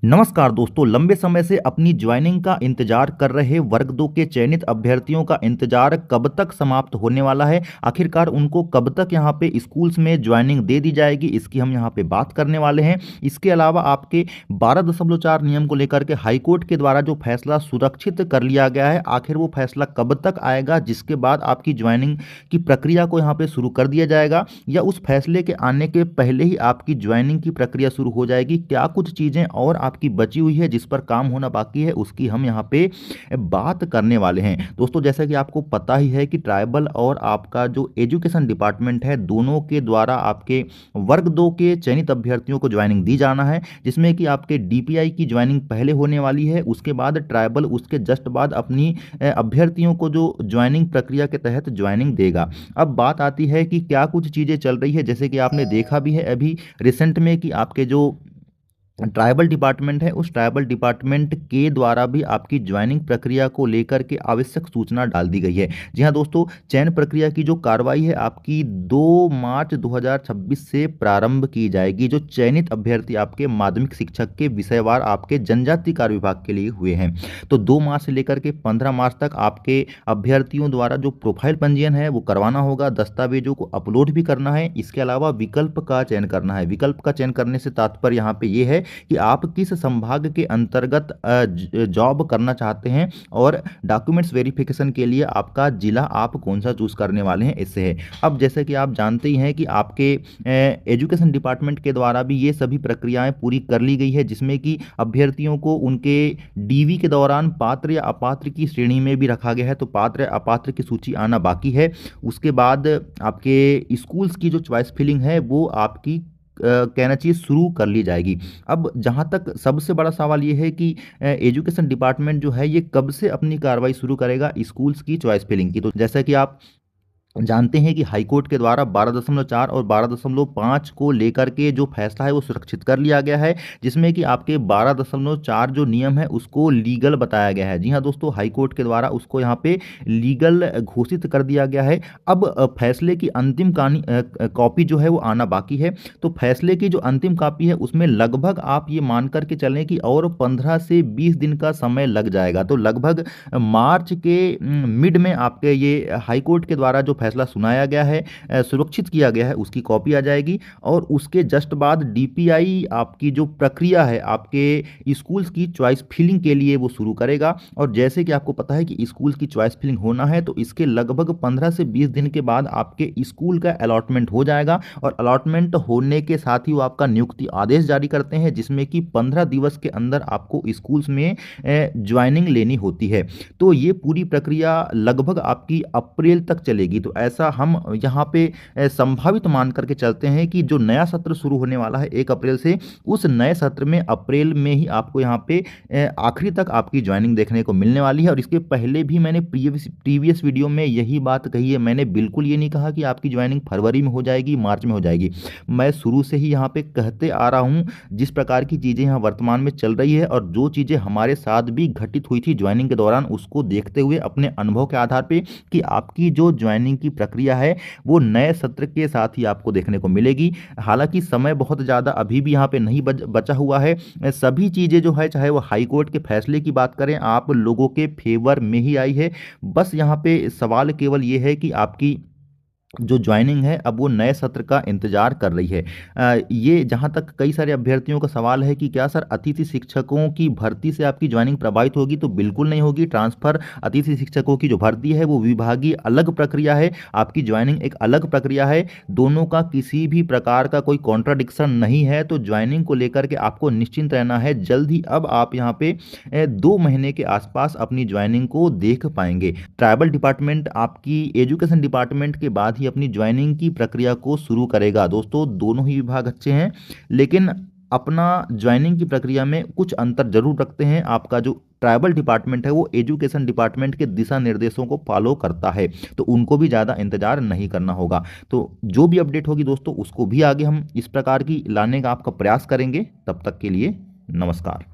नमस्कार दोस्तों, लंबे समय से अपनी ज्वाइनिंग का इंतजार कर रहे वर्ग 2 के चयनित अभ्यर्थियों का इंतजार कब तक समाप्त होने वाला है। आखिरकार उनको कब तक यहाँ पे स्कूल्स में ज्वाइनिंग दे दी जाएगी, इसकी हम यहाँ पे बात करने वाले हैं। इसके अलावा आपके 12.4 नियम को लेकर के हाई कोर्ट के द्वारा जो फैसला सुरक्षित कर लिया गया है, आखिर वो फैसला कब तक आएगा जिसके बाद आपकी ज्वाइनिंग की प्रक्रिया को यहाँ पे शुरू कर दिया जाएगा, या उस फैसले के आने के पहले ही आपकी ज्वाइनिंग की प्रक्रिया शुरू हो जाएगी। क्या कुछ चीज़ें और आपकी बची हुई है जिस पर काम होना बाकी है, उसकी हम यहाँ पे बात करने वाले हैं। दोस्तों, जैसा कि आपको पता ही है कि ट्राइबल और आपका जो एजुकेशन डिपार्टमेंट है, दोनों के द्वारा आपके वर्ग 2 के चयनित अभ्यर्थियों को ज्वाइनिंग दी जाना है, जिसमें कि आपके डीपीआई की ज्वाइनिंग पहले होने वाली है, उसके बाद ट्राइबल उसके जस्ट बाद अपनी अभ्यर्थियों को जो ज्वाइनिंग प्रक्रिया के तहत ज्वाइनिंग देगा। अब बात आती है कि क्या कुछ चीज़ें चल रही है, जैसे कि आपने देखा भी है अभी रिसेंट में कि आपके जो ट्राइबल डिपार्टमेंट है, उस ट्राइबल डिपार्टमेंट के द्वारा भी आपकी ज्वाइनिंग प्रक्रिया को लेकर के आवश्यक सूचना डाल दी गई है। जी हाँ दोस्तों, चयन प्रक्रिया की जो कार्रवाई है आपकी 2 मार्च 2026 से प्रारंभ की जाएगी। जो चयनित अभ्यर्थी आपके माध्यमिक शिक्षक के विषयवार आपके जनजाति कार्य विभाग के लिए हुए हैं, तो 2 मार्च से लेकर के 15 मार्च तक आपके अभ्यर्थियों द्वारा जो प्रोफाइल पंजीयन है वो करवाना होगा, दस्तावेजों को अपलोड भी करना है। इसके अलावा विकल्प का चयन करना है। विकल्प का चयन करने से तात्पर्य यहाँ पे ये है कि आप किस संभाग के अंतर्गत जॉब करना चाहते हैं, और डॉक्यूमेंट्स वेरिफिकेशन के लिए आपका जिला आप कौन सा चूज करने वाले हैं, इससे है। अब जैसे कि आप जानते ही हैं कि आपके एजुकेशन डिपार्टमेंट के द्वारा भी ये सभी प्रक्रियाएं पूरी कर ली गई है, जिसमें कि अभ्यर्थियों को उनके डीवी के दौरान पात्र या अपात्र की श्रेणी में भी रखा गया है, तो पात्र या अपात्र की सूची आना बाकी है। उसके बाद आपके स्कूल्स की जो चॉइस फिलिंग है वो आपकी कहना चाहिए शुरू कर ली जाएगी। अब जहाँ तक सबसे बड़ा सवाल ये है कि एजुकेशन डिपार्टमेंट जो है ये कब से अपनी कार्रवाई शुरू करेगा स्कूल्स की चॉइस फिलिंग की। तो जैसा कि आप जानते हैं कि हाईकोर्ट के द्वारा 12.4 और 12.5 को लेकर के जो फैसला है वो सुरक्षित कर लिया गया है, जिसमें कि आपके 12.4 जो नियम है उसको लीगल बताया गया है। जी हाँ दोस्तों, हाईकोर्ट के द्वारा उसको यहाँ पे लीगल घोषित कर दिया गया है। अब फैसले की अंतिम कॉपी जो है वो आना बाकी है। तो फैसले की जो अंतिम कॉपी है उसमें लगभग आप ये मान करके चलें कि और 15 से 20 दिन का समय लग जाएगा। तो लगभग मार्च के मिड में आपके ये हाईकोर्ट के द्वारा जो फैसला सुनाया गया है, सुरक्षित किया गया है, उसकी कॉपी आ जाएगी। और उसके जस्ट बाद डीपीआई आपकी जो प्रक्रिया है आपके स्कूल्स की चॉइस फिलिंग के लिए वो शुरू करेगा। और जैसे कि आपको पता है कि स्कूल्स की चॉइस फिलिंग होना है, तो इसके लगभग 15 से 20 दिन के बाद आपके स्कूल का अलॉटमेंट हो जाएगा। और अलॉटमेंट होने के साथ ही वो आपका नियुक्ति आदेश जारी करते हैं, जिसमें कि 15 दिवस के अंदर आपको स्कूल्स में ज्वाइनिंग लेनी होती है। तो ये पूरी प्रक्रिया लगभग आपकी अप्रैल तक चलेगी। तो ऐसा हम यहाँ पे संभावित मान करके चलते हैं कि जो नया सत्र शुरू होने वाला है 1 अप्रैल से, उस नए सत्र में अप्रैल में ही आपको यहाँ पे आखिरी तक आपकी ज्वाइनिंग देखने को मिलने वाली है। और इसके पहले भी मैंने प्रीवियस वीडियो में यही बात कही है। मैंने बिल्कुल ये नहीं कहा कि आपकी ज्वाइनिंग फरवरी में हो जाएगी, मार्च में हो जाएगी। मैं शुरू से ही यहाँ पे कहते आ रहा हूँ जिस प्रकार की चीज़ें यहाँ वर्तमान में चल रही है, और जो चीज़ें हमारे साथ भी घटित हुई थी ज्वाइनिंग के दौरान, उसको देखते हुए अपने अनुभव के आधार पर कि आपकी जो ज्वाइनिंग की प्रक्रिया है वो नए सत्र के साथ ही आपको देखने को मिलेगी। हालांकि समय बहुत ज़्यादा अभी भी यहाँ पे नहीं बचा हुआ है। सभी चीज़ें जो है, चाहे वो हाई कोर्ट के फैसले की बात करें, आप लोगों के फेवर में ही आई है। बस यहाँ पे सवाल केवल ये है कि आपकी जो ज्वाइनिंग है अब वो नए सत्र का इंतजार कर रही है। ये जहाँ तक कई सारे अभ्यर्थियों का सवाल है कि क्या सर अतिथि शिक्षकों की भर्ती से आपकी ज्वाइनिंग प्रभावित होगी, तो बिल्कुल नहीं होगी। ट्रांसफ़र अतिथि शिक्षकों की जो भर्ती है वो विभागीय अलग प्रक्रिया है, आपकी ज्वाइनिंग एक अलग प्रक्रिया है। दोनों का किसी भी प्रकार का कोई कॉन्ट्राडिक्शन नहीं है। तो ज्वाइनिंग को लेकर के आपको निश्चिंत रहना है। जल्द ही अब आप यहाँ पे 2 महीने के आसपास अपनी ज्वाइनिंग को देख पाएंगे। ट्राइबल डिपार्टमेंट आपकी एजुकेशन डिपार्टमेंट के बाद ही अपनी ज्वाइनिंग की प्रक्रिया को शुरू करेगा। दोस्तों, दोनों ही विभाग अच्छे हैं, लेकिन अपना ज्वाइनिंग की प्रक्रिया में कुछ अंतर जरूर रखते हैं। आपका जो ट्राइबल डिपार्टमेंट है वो एजुकेशन डिपार्टमेंट के दिशा निर्देशों को फॉलो करता है, तो उनको भी ज़्यादा इंतजार नहीं करना होगा। तो जो भी अपडेट होगी दोस्तों, उसको भी आगे हम इस प्रकार की लाने का आपका प्रयास करेंगे। तब तक के लिए नमस्कार।